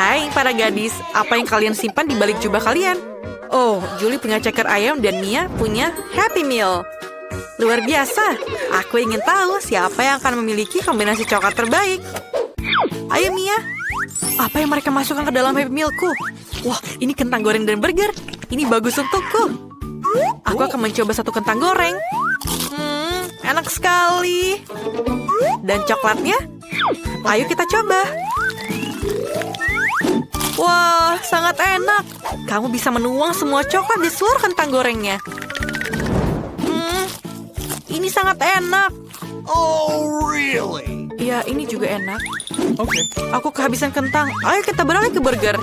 Hai para gadis, apa yang kalian simpan di balik jubah kalian? Oh, Julie punya ceker ayam dan Mia punya Happy Meal. Luar biasa, aku ingin tahu siapa yang akan memiliki kombinasi coklat terbaik. Ayo Mia, apa yang mereka masukkan ke dalam Happy Meal-ku? Wah, ini kentang goreng dan burger. Ini bagus untukku. Aku akan mencoba satu kentang goreng. Enak sekali. Dan coklatnya? Ayo kita coba. Wah, sangat enak. Kamu bisa menuang semua coklat di seluruh kentang gorengnya. Ini sangat enak. Oh, really? Ya, ini juga enak. Okay. Aku kehabisan kentang. Ayo kita beralih ke burger.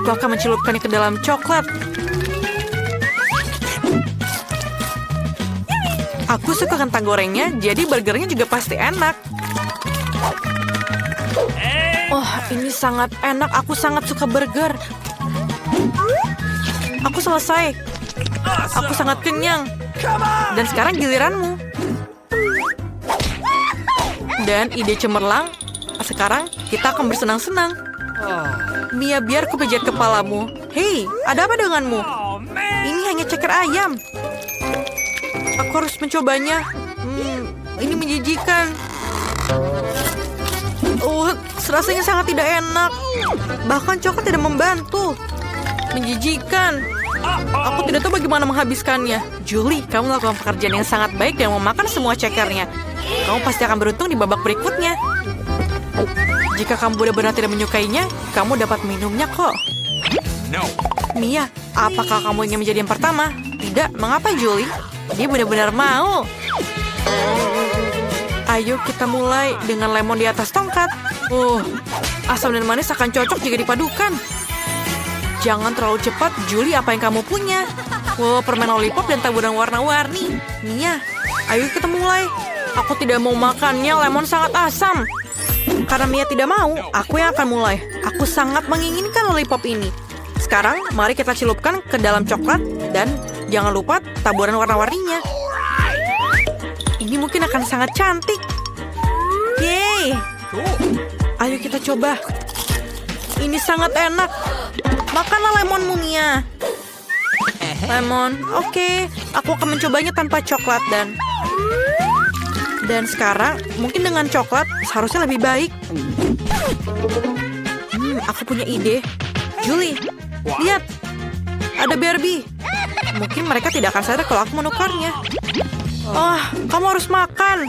Aku akan mencelupkannya ke dalam coklat. Aku suka kentang gorengnya, jadi burgernya juga pasti enak. Oh, ini sangat enak. Aku sangat suka burger. Aku selesai. Aku sangat kenyang. Dan sekarang giliranmu. Dan ide cemerlang. Sekarang kita akan bersenang-senang. Mia, biar ku pijat kepalamu. Hei, ada apa denganmu? Ini hanya ceker ayam. Aku harus mencobanya. Ini menjijikan. Oh, rasanya sangat tidak enak. Bahkan coklat tidak membantu. Menjijikan. Aku tidak tahu bagaimana menghabiskannya. Julie, kamu melakukan pekerjaan yang sangat baik dan memakan semua cekernya. Kamu pasti akan beruntung di babak berikutnya. Jika kamu benar-benar tidak menyukainya, kamu dapat minumnya kok. No. Mia, apakah kamu ingin menjadi yang pertama? Tidak, mengapa Julie? Dia benar-benar mau. Ayo kita mulai dengan lemon di atas tongkat. Asam dan manis akan cocok jika dipadukan. Jangan terlalu cepat, Julie, apa yang kamu punya? Permen lollipop dan taburan warna-warni. Mia, ayo kita mulai. Aku tidak mau makannya, lemon sangat asam. Karena Mia tidak mau, aku yang akan mulai. Aku sangat menginginkan lollipop ini. Sekarang, mari kita celupkan ke dalam coklat dan jangan lupa taburan warna-warninya. Ini mungkin akan sangat cantik. Yeay! Ayo kita coba. Ini sangat enak. Makanlah lemonmu, Mia. Lemon, oke. Aku akan mencobanya tanpa coklat dan sekarang mungkin dengan coklat seharusnya lebih baik. Aku punya ide. Julie, lihat. Ada Barbie. Mungkin mereka tidak akan sadar kalau aku menukarnya. Kamu harus makan.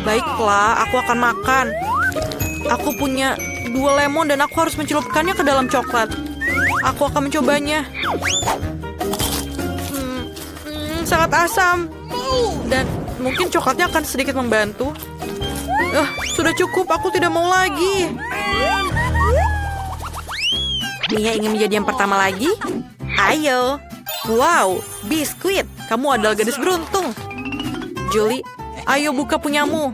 Baiklah, aku akan makan. Aku punya 2 lemon dan aku harus mencelupkannya ke dalam coklat. Aku akan mencobanya. Sangat asam. Dan mungkin coklatnya akan sedikit membantu. Sudah cukup, aku tidak mau lagi. Mia ingin menjadi yang pertama lagi? Ayo. Wow, biskuit. Kamu adalah gadis beruntung. Julie, ayo buka punyamu.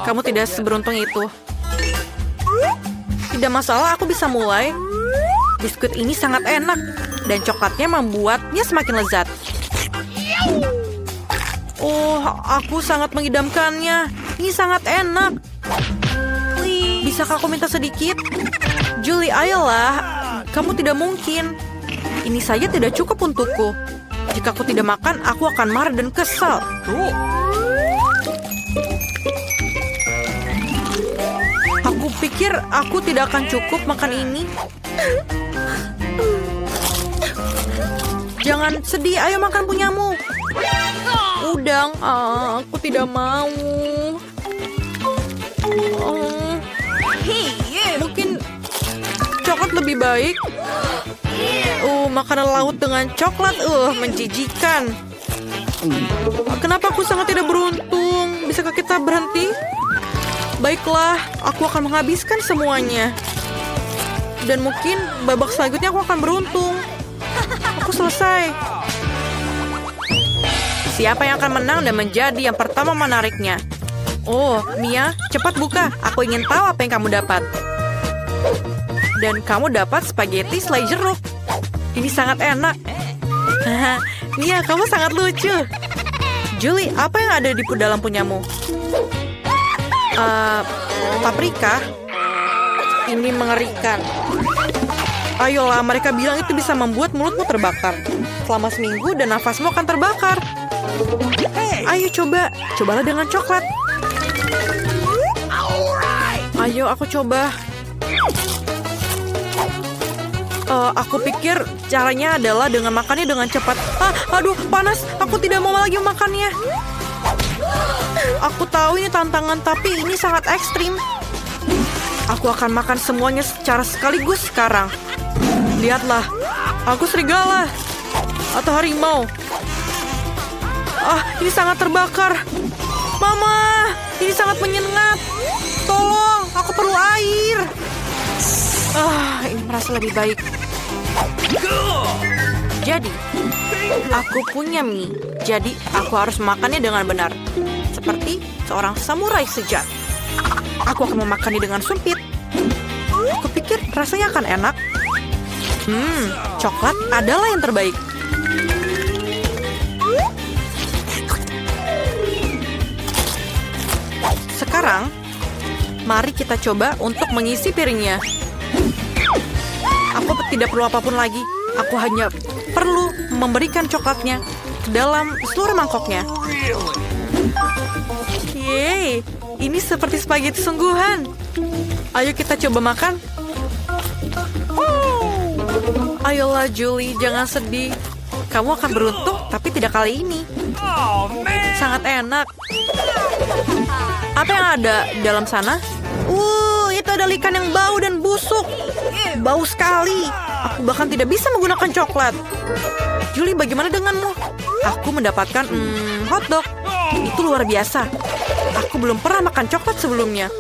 Kamu tidak seberuntung itu. Tidak masalah, aku bisa mulai. Biskuit ini sangat enak. Dan coklatnya membuatnya semakin lezat. Aku sangat mengidamkannya. Ini sangat enak. Bisakah aku minta sedikit? Julie, ayolah. Kamu tidak mungkin. Ini saja tidak cukup untukku. Jika aku tidak makan, aku akan marah dan kesal. Aku pikir aku tidak akan cukup makan ini. Jangan sedih, ayo makan punyamu. Udang, aku tidak mau. Mungkin coklat lebih baik. Makanan laut dengan coklat, menjijikan. Kenapa aku sangat tidak beruntung? Bisakah kita berhenti? Baiklah, aku akan menghabiskan semuanya. Dan mungkin babak selanjutnya aku akan beruntung. Aku selesai. Siapa yang akan menang dan menjadi yang pertama menariknya? Mia, cepat buka. Aku ingin tahu apa yang kamu dapat. Dan kamu dapat spaghetti selai jeruk. Ini sangat enak. Mia, kamu sangat lucu. Julie, apa yang ada di dalam punyamu? Paprika? Ini mengerikan. Ayolah, mereka bilang itu bisa membuat mulutmu terbakar. Selama seminggu dan nafasmu akan terbakar. Ayo coba. Cobalah dengan coklat. Ayo, aku coba. Aku pikir caranya adalah dengan makannya dengan cepat. Aduh, panas. Aku tidak mau lagi makannya. Aku tahu ini tantangan, tapi ini sangat ekstrim. Aku akan makan semuanya secara sekaligus sekarang. Lihatlah, aku serigala atau harimau. Ini sangat terbakar. Mama, ini sangat menyengat. Tolong, aku perlu air. Ini merasa lebih baik. Jadi, aku punya mie. Jadi, aku harus makannya dengan benar. Seperti seorang samurai sejati. Aku akan memakannya dengan sumpit. Aku pikir rasanya akan enak. Coklat adalah yang terbaik. Sekarang, mari kita coba untuk mengisi piringnya. Aku tidak perlu apapun lagi. Aku hanya perlu memberikan coklatnya ke dalam seluruh mangkoknya. Yeay, ini seperti spaghetti sungguhan. Ayo kita coba makan. Ayolah Julie, jangan sedih. Kamu akan beruntung, tapi tidak kali ini. Sangat enak. Apa yang ada dalam sana? Itu ada ikan yang bau dan busuk. Bau sekali. Aku bahkan tidak bisa menggunakan coklat. Julie, bagaimana denganmu? Aku mendapatkan hotdog. Itu luar biasa. Aku belum pernah makan coklat sebelumnya.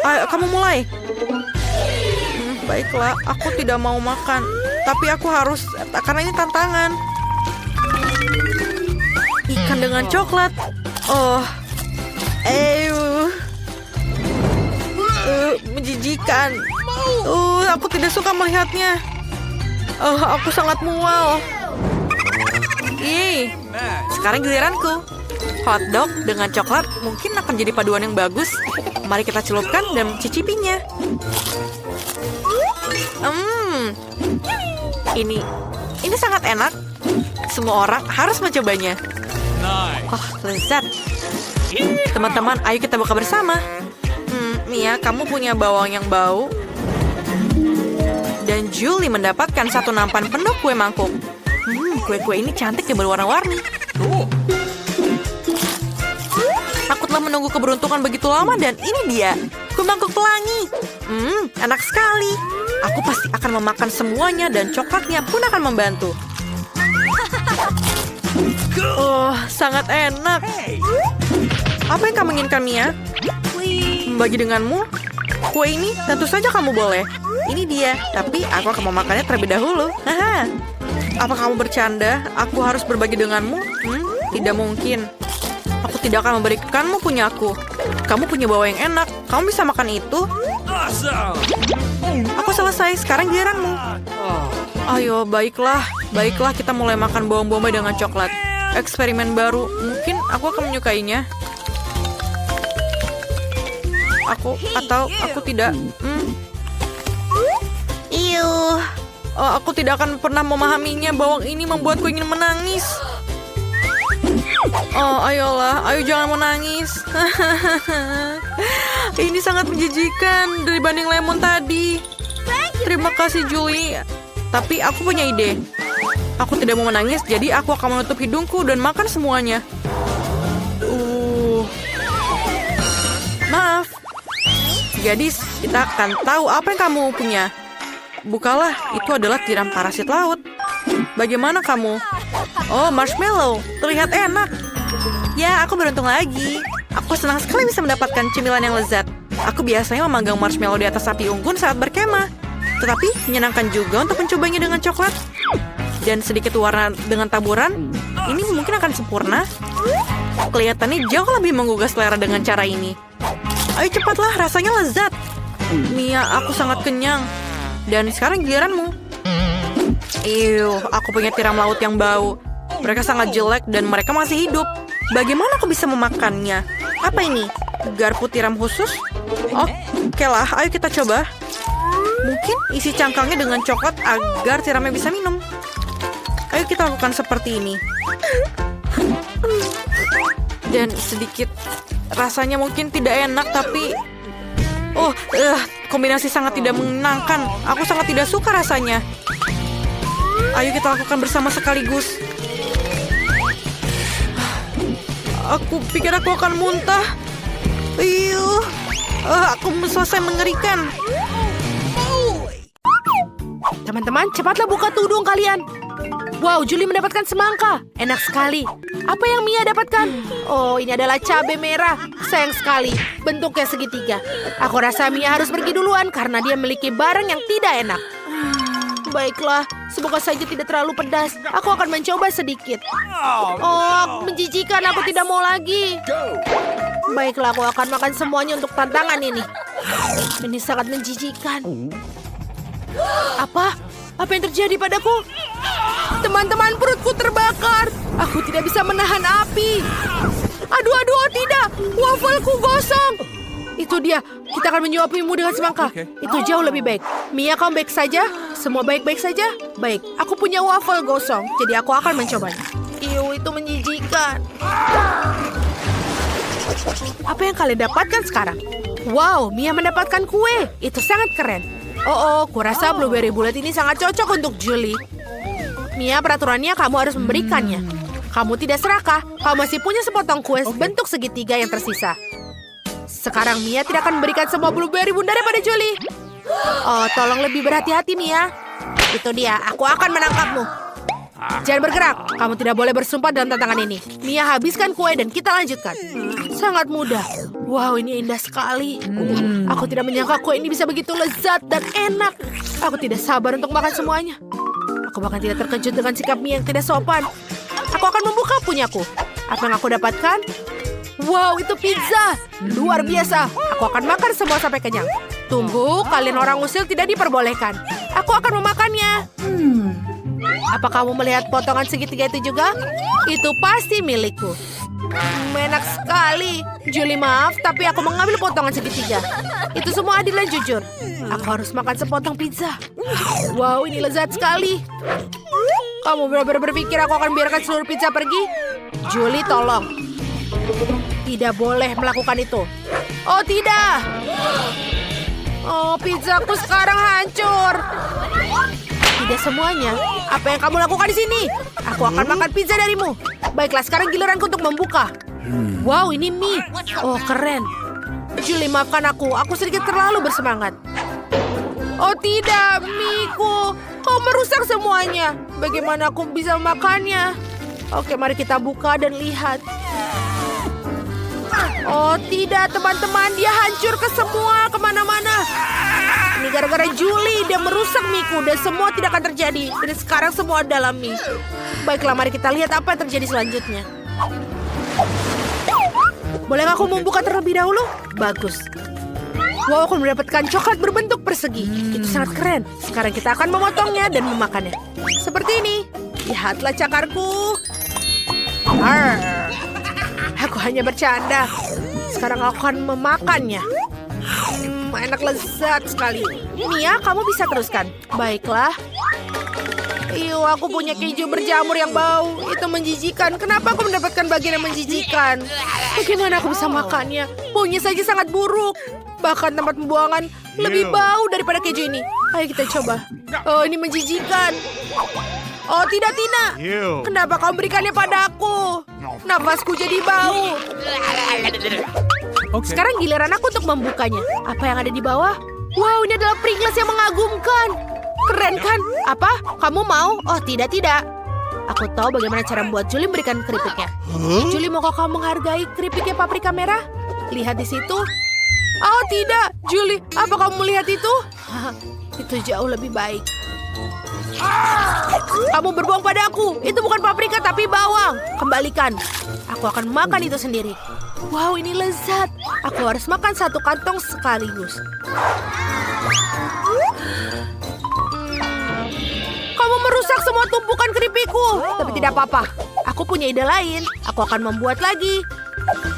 Ayo, kamu mulai. Baiklah, aku tidak mau makan. Tapi aku harus, karena ini tantangan. Ikan dengan coklat. Menjijikan. Aku tidak suka melihatnya. Aku sangat mual. Sekarang giliranku. Hotdog dengan coklat mungkin akan jadi paduan yang bagus. Mari kita celupkan dan cicipinya. Ini sangat enak. Semua orang harus mencobanya. Lezat. Teman-teman, ayo kita buka bersama. Mia, kamu punya bawang yang bau. Dan Julie mendapatkan satu nampan penuh kue mangkuk. Kue-kue ini cantik dan berwarna-warni. Aku telah menunggu keberuntungan begitu lama dan ini dia. Kue mangkuk pelangi. Enak sekali. Aku pasti akan memakan semuanya dan coklatnya pun akan membantu. Sangat enak. Apa yang kamu inginkan, Mia? Membagi denganmu? Kue ini tentu saja kamu boleh. Ini dia, tapi aku akan memakannya terlebih dahulu. Apa kamu bercanda? Aku harus berbagi denganmu? Tidak mungkin. Aku tidak akan memberikanmu punyaku. Kamu punya bawang yang enak. Kamu bisa makan itu? Aku selesai. Sekarang giliranmu. Ayo, baiklah. Baiklah, kita mulai makan bawang bombay dengan coklat. Eksperimen baru. Mungkin aku akan menyukainya. Aku tidak. Aku tidak akan pernah memahaminya. Bawang ini membuatku ingin menangis. Ayolah, ayo jangan menangis. Ini sangat menjijikan dibanding lemon tadi. Terima kasih Julie. Tapi aku punya ide. Aku tidak mau menangis, jadi aku akan menutup hidungku dan makan semuanya. Maaf. Gadis, kita akan tahu apa yang kamu punya. Bukalah, itu adalah tiram parasit laut. Bagaimana kamu? Marshmallow. Terlihat enak. Ya, aku beruntung lagi. Aku senang sekali bisa mendapatkan cemilan yang lezat. Aku biasanya memanggang marshmallow di atas api unggun saat berkemah. Tetapi menyenangkan juga untuk mencobanya dengan coklat. Dan sedikit warna dengan taburan. Ini mungkin akan sempurna. Kelihatannya jauh lebih menggugah selera dengan cara ini. Ayo cepatlah, rasanya lezat. Mia, aku sangat kenyang. Dan sekarang giliranmu. Aku punya tiram laut yang bau. Mereka sangat jelek dan mereka masih hidup. Bagaimana aku bisa memakannya? Apa ini? garpu tiram khusus? Oke lah, ayo kita coba. Mungkin isi cangkangnya dengan coklat agar tiramnya bisa minum. Ayo kita lakukan seperti ini. Dan sedikit rasanya mungkin tidak enak, tapi... kombinasi sangat tidak menyenangkan. Aku sangat tidak suka rasanya. Ayo kita lakukan bersama sekaligus. Aku pikir aku akan muntah. Aku selesai mengerikan. Teman-teman, cepatlah buka tudung kalian. Wow, Julie mendapatkan semangka. Enak sekali. Apa yang Mia dapatkan? Oh, ini adalah cabai merah. Sayang sekali, bentuknya segitiga. Aku rasa Mia harus pergi duluan karena dia memiliki barang yang tidak enak. Baiklah, semoga saja tidak terlalu pedas. Aku akan mencoba sedikit. Menjijikan, aku tidak mau lagi. Baiklah, aku akan makan semuanya untuk tantangan ini. Ini sangat menjijikan. Apa? Apa yang terjadi padaku? Teman-teman, perutku terbakar. Aku tidak bisa menahan api. Aduh, tidak. Wafelku gosong. Itu dia. Kita akan menyuapimu dengan semangka. Itu jauh lebih baik. Mia, kamu baik saja? Semua baik-baik saja? Baik. Aku punya wafel gosong. Jadi aku akan mencobanya. Itu menjijikan. Apa yang kalian dapatkan sekarang? Wow, Mia mendapatkan kue. Itu sangat keren. Kurasa blueberry bulat ini sangat cocok untuk Julie. Mia, peraturannya kamu harus memberikannya. Kamu tidak serakah. Kamu masih punya sepotong kue bentuk segitiga yang tersisa. Sekarang Mia tidak akan memberikan semua blueberry bunda pada Julie. Tolong lebih berhati-hati, Mia. Itu dia, aku akan menangkapmu. Jangan bergerak. Kamu tidak boleh bersumpah dalam tantangan ini. Mia, habiskan kue dan kita lanjutkan. Sangat mudah. Wow, ini indah sekali. Aku tidak menyangka kue ini bisa begitu lezat dan enak. Aku tidak sabar untuk makan semuanya. Aku bahkan tidak terkejut dengan sikap Mia yang tidak sopan. Aku akan membuka punyaku. Apa yang aku dapatkan? Wow, itu pizza. Luar biasa. Aku akan makan semua sampai kenyang. Tunggu, kalian orang usil tidak diperbolehkan. Aku akan memakannya. Apa kamu melihat potongan segitiga itu juga? Itu pasti milikku. Enak sekali. Julie, maaf, tapi aku mengambil potongan segitiga. Itu semua adil dan jujur. Aku harus makan sepotong pizza. Wow, ini lezat sekali. Kamu benar-benar berpikir aku akan biarkan seluruh pizza pergi? Julie, tolong. Tidak boleh melakukan itu. Oh, tidak. Oh, pizzaku sekarang hancur. Tidak semuanya. Apa yang kamu lakukan di sini? Aku akan makan pizza darimu. Baiklah, sekarang giliranku untuk membuka. Wow, ini mie. Oh, keren. Julie, maafkan aku. Aku sedikit terlalu bersemangat. Oh, tidak, mie-ku. Kau merusak semuanya. Bagaimana aku bisa memakannya? Oke, mari kita buka dan lihat. Oh, tidak, teman-teman. Dia hancur ke semua, kemana-mana. Ini gara-gara Julie. Dia merusak mie-ku dan semua tidak akan terjadi. Dan sekarang semua dalam mie. Baiklah, mari kita lihat apa yang terjadi selanjutnya. Boleh aku membuka terlebih dahulu? Bagus. Wow, aku mendapatkan coklat berbentuk persegi. Itu sangat keren. Sekarang kita akan memotongnya dan memakannya. Seperti ini. Lihatlah cakarku. Aku hanya bercanda. Sekarang aku akan memakannya. Enak, lezat sekali. Mia, kamu bisa teruskan. Baiklah. Aku punya keju berjamur yang bau. Itu menjijikan. Kenapa aku mendapatkan bagian yang menjijikan? Bagaimana aku bisa makannya? Baunya saja sangat buruk. Bahkan tempat pembuangan lebih bau daripada keju ini. Ayo kita coba. Oh, ini menjijikan. Oh, tidak, Tina. Kenapa kau berikannya padaku? Nafasku jadi bau. Sekarang giliran aku untuk membukanya. Apa yang ada di bawah? Wow, ini adalah Pringles yang mengagumkan. Keren kan? Apa? Kamu mau? Oh, tidak. Aku tahu bagaimana cara membuat Julie memberikan keripiknya. Julie, maukah kamu menghargai keripiknya paprika merah? Lihat di situ. Oh, tidak. Julie, apa kamu melihat itu? Itu jauh lebih baik. Kamu berbohong pada aku. Itu bukan paprika tapi bawang. Kembalikan. Aku akan makan itu sendiri. Wow, ini lezat. Aku harus makan satu kantong sekaligus. Kamu merusak semua tumpukan keripikku. Tapi tidak apa-apa. Aku punya ide lain. Aku akan membuat lagi.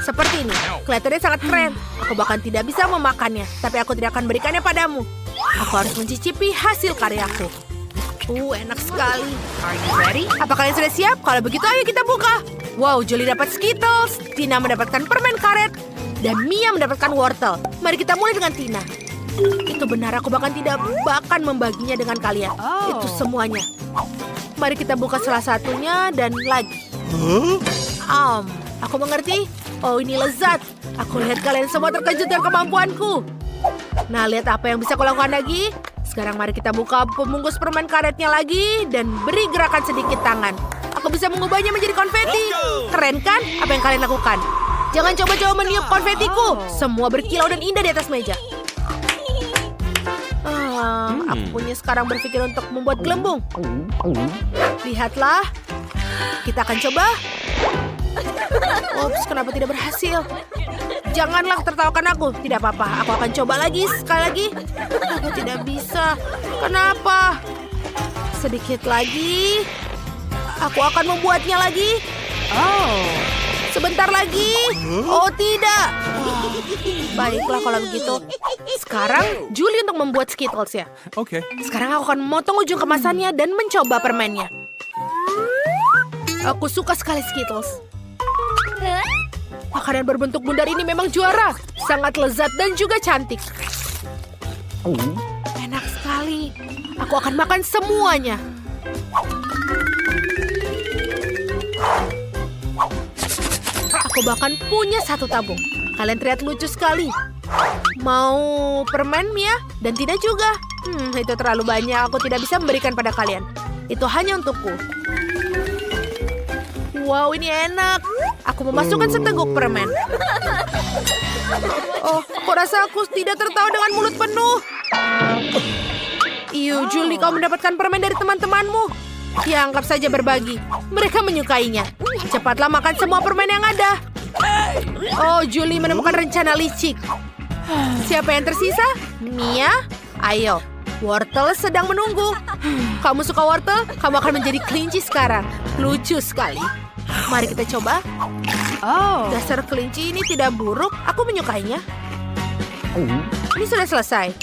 Seperti ini. Kelihatannya sangat keren. Aku bahkan tidak bisa memakannya, tapi aku tidak akan berikannya padamu. Aku harus mencicipi hasil karyaku. Enak sekali. Are you ready? Apa kalian sudah siap? Kalau begitu ayo kita buka. Wow, Julie dapat Skittles, Tina mendapatkan permen karet, dan Mia mendapatkan wortel. Mari kita mulai dengan Tina. Itu benar, aku bahkan tidak membaginya dengan kalian. Itu semuanya. Mari kita buka salah satunya dan lagi. Aku mengerti. Oh, ini lezat. Aku lihat kalian semua terkejut dengan kemampuanku. Nah, lihat apa yang bisa kulakukan lagi. Sekarang mari kita buka pembungkus permen karetnya lagi dan beri gerakan sedikit tangan. Aku bisa mengubahnya menjadi konfeti. Keren kan apa yang kalian lakukan? Jangan coba-coba meniup konfetiku. Semua berkilau dan indah di atas meja. Aku punya sekarang berpikir untuk membuat gelembung. Lihatlah. Kita akan coba. Ups, kenapa tidak berhasil? Janganlah tertawakan aku. Tidak apa-apa, aku akan coba lagi. Sekali lagi. Aku tidak bisa. Kenapa? Sedikit lagi. Aku akan membuatnya lagi. Sebentar lagi. Oh, tidak. Baiklah kalau begitu. Sekarang Julie untuk membuat Skittles ya. Okay. Sekarang aku akan memotong ujung kemasannya dan mencoba permennya. Aku suka sekali Skittles. Makanan berbentuk bundar ini memang juara. Sangat lezat dan juga cantik. Enak sekali. Aku akan makan semuanya. Aku bahkan punya satu tabung. Kalian terlihat lucu sekali. Mau permen, Mia? Dan Tina juga. Itu terlalu banyak. Aku tidak bisa memberikan pada kalian. Itu hanya untukku. Wow, ini enak. Aku memasukkan seteguk permen. Oh, kok rasa aku tidak tertawa dengan mulut penuh? Julie, kau mendapatkan permen dari teman-temanmu. Ya, anggap saja berbagi. Mereka menyukainya. Cepatlah makan semua permen yang ada. Oh, Julie menemukan rencana licik. Siapa yang tersisa? Mia? Ayo. Wortel sedang menunggu. Kamu suka wortel? Kamu akan menjadi kelinci sekarang. Lucu sekali. Mari kita coba. Dasar kelinci ini tidak buruk. Aku menyukainya. Ini sudah selesai.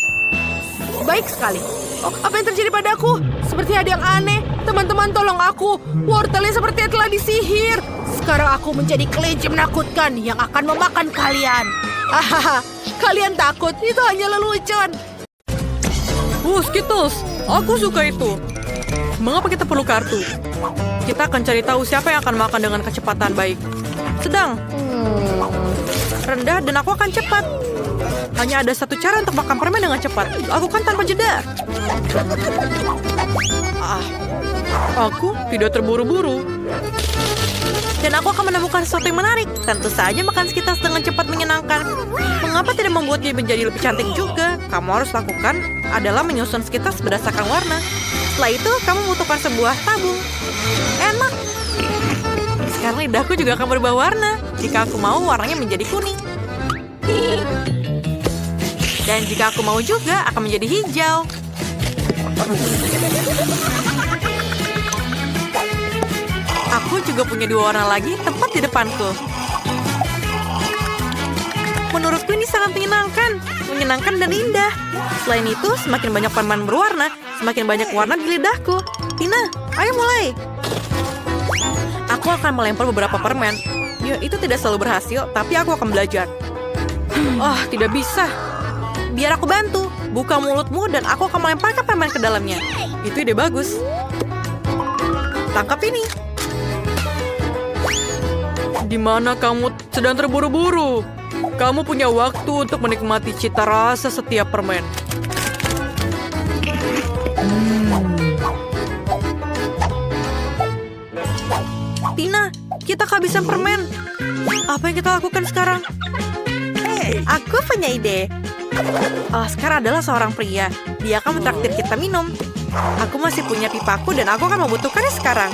Baik sekali. Oh, apa yang terjadi padaku? Seperti ada yang aneh. Teman-teman, tolong aku. Wortelnya sepertinya telah disihir. Sekarang aku menjadi kelinci menakutkan yang akan memakan kalian. Hahaha, kalian takut? Itu hanya lelucon. Skittles, aku suka itu. Mengapa kita perlu kartu? Kita akan cari tahu siapa yang akan makan dengan kecepatan baik. Sedang, rendah, dan aku akan cepat. Hanya ada satu cara untuk makan permen dengan cepat. Lakukan tanpa jeda. Aku tidak terburu-buru. Dan aku akan menemukan sesuatu yang menarik. Tentu saja makan Skittles dengan cepat menyenangkan. Mengapa tidak membuatnya menjadi lebih cantik juga? Kamu harus lakukan adalah menyusun Skittles berdasarkan warna. Setelah itu, kamu membutuhkan sebuah tabung. Enak. Sekarang lidahku juga akan berubah warna. Jika aku mau, warnanya menjadi kuning. Dan jika aku mau juga, akan menjadi hijau. Aku juga punya dua warna lagi tepat di depanku. Menurutku ini sangat menyenangkan dan indah. Selain itu, semakin banyak permen berwarna, semakin banyak warna di lidahku. Tina, ayo mulai. Aku akan melempar beberapa permen. Ya, itu tidak selalu berhasil, tapi aku akan belajar. Tidak bisa. Biar aku bantu. Buka mulutmu dan aku akan melemparkan permen ke dalamnya. Itu ide bagus. Tangkap ini. Di mana kamu sedang terburu-buru? Kamu punya waktu untuk menikmati cita rasa setiap permen. Tina, kita kehabisan permen. Apa yang kita lakukan sekarang? Aku punya ide. Oscar adalah seorang pria. Dia akan mentraktir kita minum. Aku masih punya pipaku dan aku akan membutuhkannya sekarang.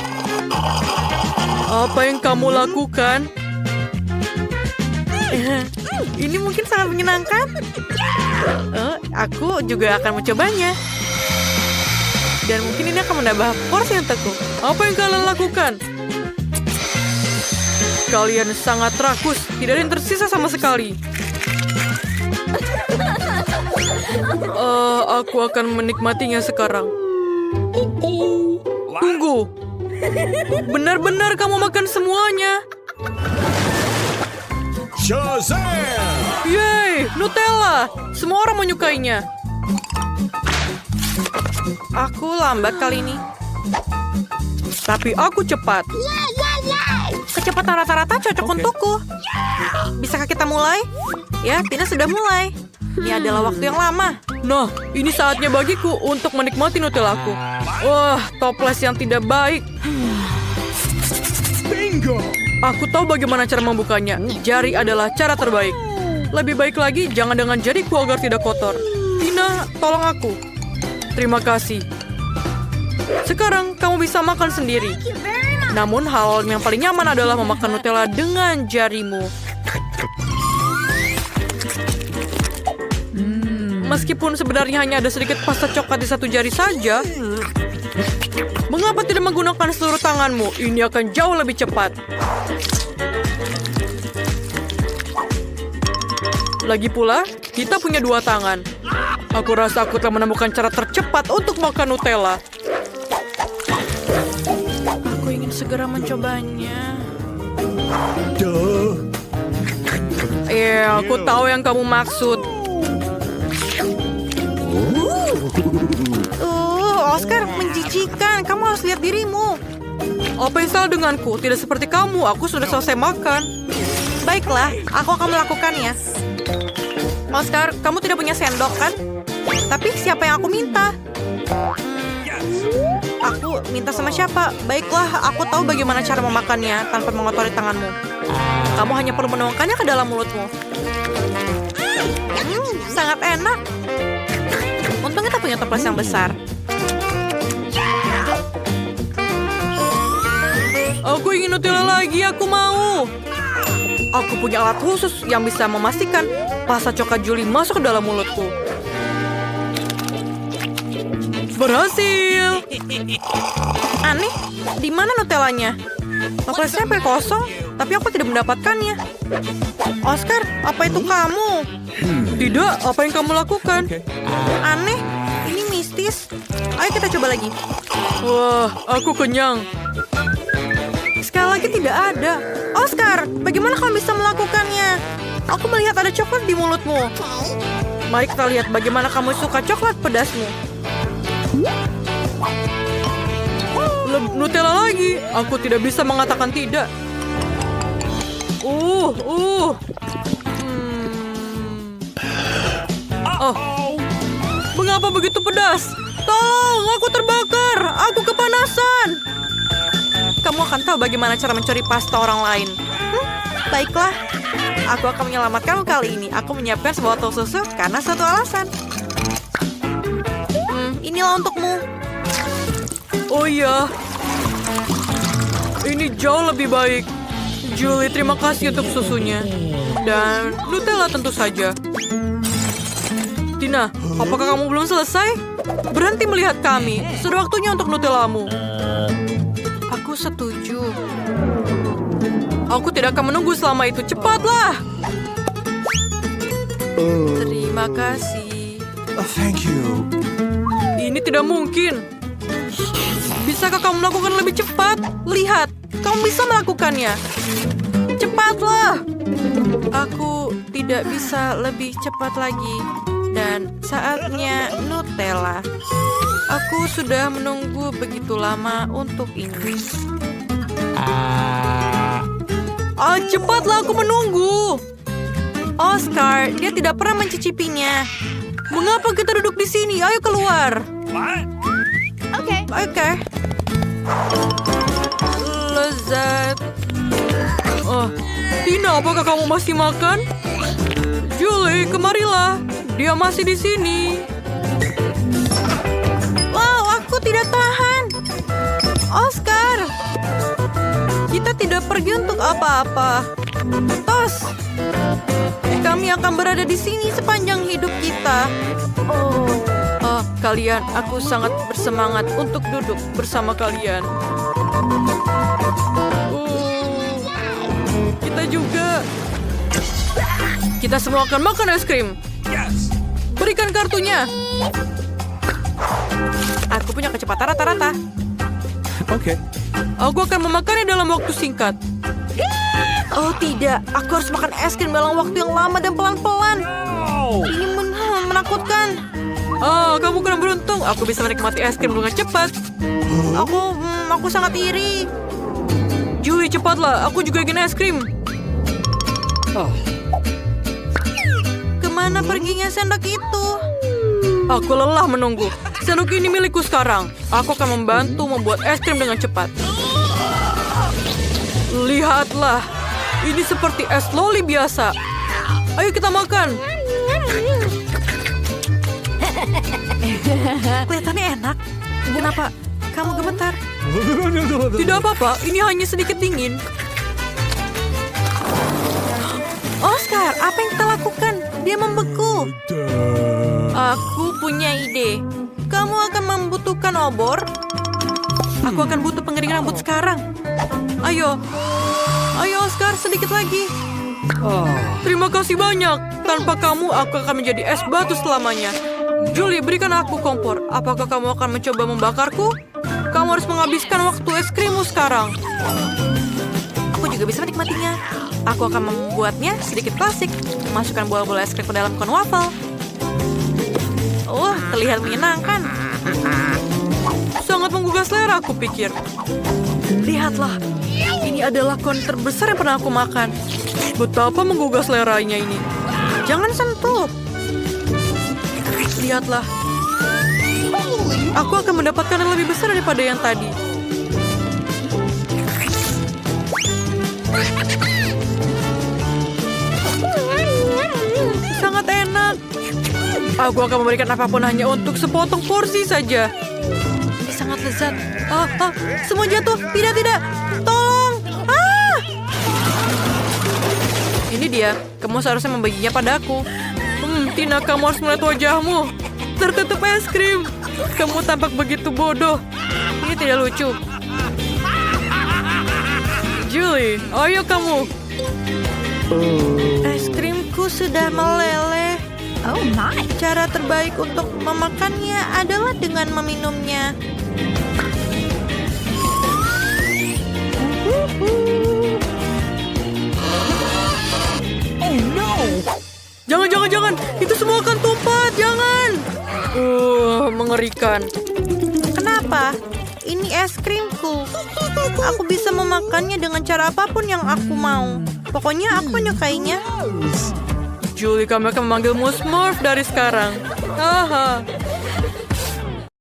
Apa yang kamu lakukan? Ini mungkin sangat menyenangkan. Aku juga akan mencobanya. Dan mungkin ini akan menambah porsi untukku. Apa yang kalian lakukan? Kalian sangat rakus, tidak ada yang tersisa sama sekali. Aku akan menikmatinya sekarang. Tunggu. Benar-benar kamu makan semuanya. Shazam! Yeay, Nutella. Semua orang menyukainya. Aku lambat kali ini. Tapi aku cepat. Kecepatan rata-rata cocok untukku. Bisakah kita mulai? Ya, Tina sudah mulai. Ini adalah waktu yang lama. Nah, ini saatnya bagiku untuk menikmati Nutellaku. Wah, toples yang tidak baik. Bingo! Aku tahu bagaimana cara membukanya. Jari adalah cara terbaik. Lebih baik lagi, jangan dengan jariku agar tidak kotor. Tina, tolong aku. Terima kasih. Sekarang kamu bisa makan sendiri. Namun hal yang paling nyaman adalah memakan Nutella dengan jarimu. Meskipun sebenarnya hanya ada sedikit pasta coklat di satu jari saja, mengapa tidak menggunakan seluruh tanganmu? Ini akan jauh lebih cepat. Lagi pula, kita punya 2 tangan. Aku rasa aku telah menemukan cara tercepat untuk makan Nutella. Aku ingin segera mencobanya. Duh. Aku tahu yang kamu maksud. Oscar, menjijikan. Kamu harus lihat dirimu. Apa yang salah denganku? Tidak seperti kamu. Aku sudah selesai makan. Baiklah, aku akan melakukannya. Oscar, kamu tidak punya sendok, kan? Tapi siapa yang aku minta? Aku minta sama siapa? Baiklah, aku tahu bagaimana cara memakannya tanpa mengotori tanganmu. Kamu hanya perlu menuangkannya ke dalam mulutmu. Sangat enak. Untung kita punya toples yang besar. Aku ingin Nutella lagi, aku mau. Aku punya alat khusus yang bisa memastikan pasta coklat Julie masuk ke dalam mulutku. Berhasil. Aneh, di mana Nutellanya? Toplesnya sampai kosong, tapi aku tidak mendapatkannya. Oscar, apa itu kamu? Tidak, apa yang kamu lakukan? Aneh, ini mistis. Ayo kita coba lagi. Wah, aku kenyang. Sekali lagi tidak ada. Oscar, bagaimana kamu bisa melakukannya? Aku melihat ada coklat di mulutmu. Mari kita lihat bagaimana kamu suka coklat pedasmu. Nutella lagi. Aku tidak bisa mengatakan tidak. Oh, mengapa begitu pedas? Tolong, aku terbakar. Aku kepanasan. Kamu akan tahu bagaimana cara mencuri pasta orang lain. Baiklah, aku akan menyelamatkanmu kali ini. Aku menyiapkan sebuah botol susu karena suatu alasan. Inilah untukmu. Oh iya, ini jauh lebih baik. Julie, terima kasih untuk susunya. Dan Nutella tentu saja. Tina, apakah kamu belum selesai? Berhenti melihat kami. Sudah waktunya untuk Nutellamu. Aku setuju. Aku tidak akan menunggu selama itu. Cepatlah. Terima kasih. Thank you. Ini tidak mungkin. Bisakah kamu melakukan lebih cepat? Lihat, kamu bisa melakukannya. Cepatlah. Aku tidak bisa lebih cepat lagi. Dan saatnya Nutella. Aku sudah menunggu begitu lama untuk ini. Cepatlah, aku menunggu. Oscar, dia tidak pernah mencicipinya. Mengapa kita duduk di sini? Ayo keluar. Oke. Lezat. Oh, Tina, apakah kamu masih makan? Julie, kemarilah. Dia masih di sini. Wow, aku tidak tahan. Oscar, kita tidak pergi untuk apa-apa. Tos, kami akan berada di sini sepanjang hidup kita. Kalian, aku sangat bersemangat untuk duduk bersama kalian. Kita juga. Kita semua akan makan es krim. Yes. Berikan kartunya. Aku punya kecepatan rata-rata. Okay. Aku akan memakannya dalam waktu singkat. Oh tidak, aku harus makan es krim dalam waktu yang lama dan pelan-pelan. Oh. Ini menakutkan. Kamu kurang beruntung. Aku bisa menikmati es krim dengan cepat. Aku sangat iri. Julie, cepatlah. Aku juga ingin es krim. Oh. Kemana perginya sendok itu? Aku lelah menunggu. Sendok ini milikku sekarang. Aku akan membantu membuat es krim dengan cepat. Lihatlah. Ini seperti es loli biasa. Ayo kita makan. Kelihatannya enak. Kenapa kamu gemetar? Tidak apa-apa, ini hanya sedikit dingin. Oscar, apa yang kita lakukan? Dia membeku. Aku punya ide. Kamu akan membutuhkan obor. Aku akan butuh pengering rambut sekarang. Ayo. Ayo, Oscar, sedikit lagi. Terima kasih banyak. Tanpa kamu, aku akan menjadi es batu selamanya. Julie, berikan aku kompor. Apakah kamu akan mencoba membakarku? Kamu harus menghabiskan waktu es krimmu sekarang. Aku juga bisa menikmatinya. Aku akan membuatnya sedikit klasik. Masukkan bola-bola es krim ke dalam kon waffle. Terlihat menyenangkan. Sangat menggugah selera, aku pikir. Lihatlah, ini adalah kon terbesar yang pernah aku makan. Betapa menggugah seleranya ini. Jangan sentuh. Lihatlah. Aku akan mendapatkan yang lebih besar daripada yang tadi. Sangat enak. Aku akan memberikan apapun hanya untuk sepotong porsi saja. Ini sangat lezat. Semua jatuh. Tidak. Tolong. Ini dia. Kamu seharusnya membaginya padaku. Tina, kamu harus melihat wajahmu. Tertutup es krim. Kamu tampak begitu bodoh. Ini tidak lucu. Julie, ayo kamu. Es krimku sudah meleleh. Oh my. Cara terbaik untuk memakannya adalah dengan meminumnya. Oh no. Jangan. Itu semua akan tumpah. Jangan. Mengerikan. Kenapa? Ini es krimku. Aku bisa memakannya dengan cara apapun yang aku mau. Pokoknya aku menyukainya. Julie, kami akan memanggilmu Smurf dari sekarang. Haha.